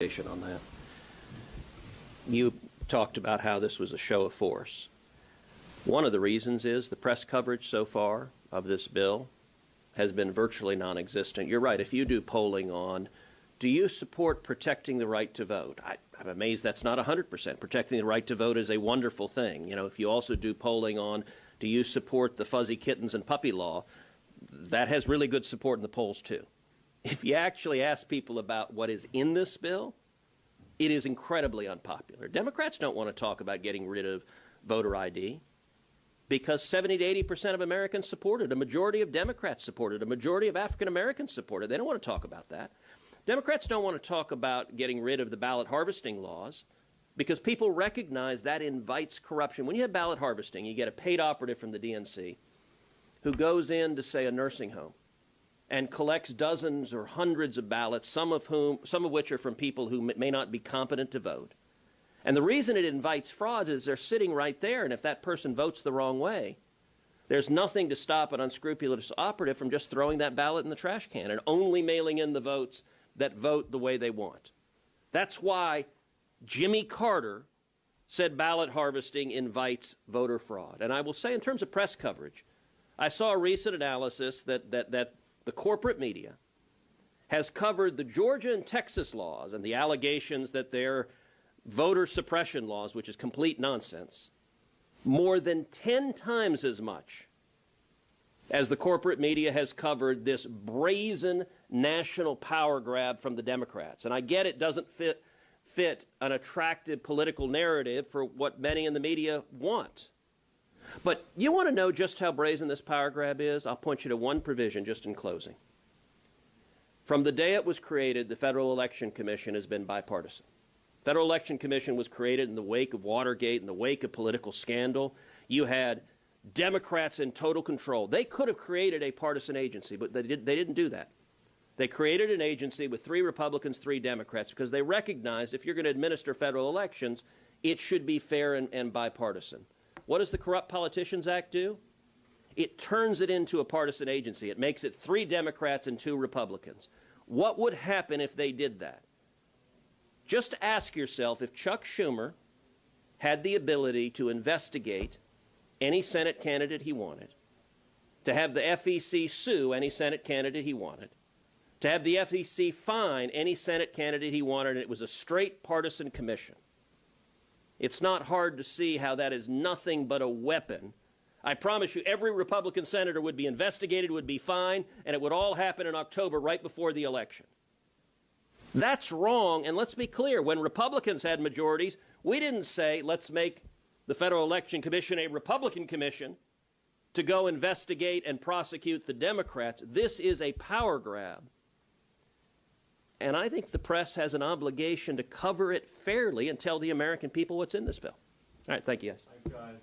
On that. You talked about how this was a show of force. One of the reasons is the press coverage so far of this bill has been virtually non-existent. You're right. If you do polling on, do you support protecting the right to vote? I'm amazed that's not 100%. Protecting the right to vote is a wonderful thing. You know, if you also do polling on, do you support the fuzzy kittens and puppy law, that has really good support in the polls too. If you actually ask people about what is in this bill, it is incredibly unpopular. Democrats don't want to talk about getting rid of voter ID because 70 to 80% of Americans support it. A majority of Democrats support it. A majority of African Americans support it. They don't want to talk about that. Democrats don't want to talk about getting rid of the ballot harvesting laws because people recognize that invites corruption. When you have ballot harvesting, you get a paid operative from the DNC who goes in to, say, a nursing home and collects dozens or hundreds of ballots, some of which are from people who may not be competent to vote. And the reason it invites frauds is they're sitting right there, and if that person votes the wrong way, there's nothing to stop an unscrupulous operative from just throwing that ballot in the trash can and only mailing in the votes that vote the way they want. That's why Jimmy Carter said ballot harvesting invites voter fraud. And I will say, in terms of press coverage, I saw a recent analysis that the corporate media has covered the Georgia and Texas laws and the allegations that they're voter suppression laws, which is complete nonsense, more than 10 times as much as the corporate media has covered this brazen national power grab from the Democrats. And I get it doesn't fit an attractive political narrative for what many in the media want. But you want to know just how brazen this power grab is? I'll point you to one provision just in closing. From the day it was created, the Federal Election Commission has been bipartisan. The Federal Election Commission was created in the wake of Watergate, in the wake of political scandal. You had Democrats in total control. They could have created a partisan agency, but they didn't do that. They created an agency with 3 Republicans, 3 Democrats, because they recognized if you're going to administer federal elections, it should be fair and bipartisan. What does the Corrupt Politicians Act do? It turns it into a partisan agency. It makes it 3 Democrats and 2 Republicans. What would happen if they did that? Just ask yourself if Chuck Schumer had the ability to investigate any Senate candidate he wanted, to have the FEC sue any Senate candidate he wanted, to have the FEC fine any Senate candidate he wanted, and it was a straight partisan commission. It's not hard to see how that is nothing but a weapon. I promise you every Republican senator would be investigated, would be fined, and it would all happen in October right before the election. That's wrong, and let's be clear. When Republicans had majorities, we didn't say, let's make the Federal Election Commission a Republican commission to go investigate and prosecute the Democrats. This is a power grab. And I think the press has an obligation to cover it fairly and tell the American people what's in this bill. All right, thank you, guys. Thanks, guys.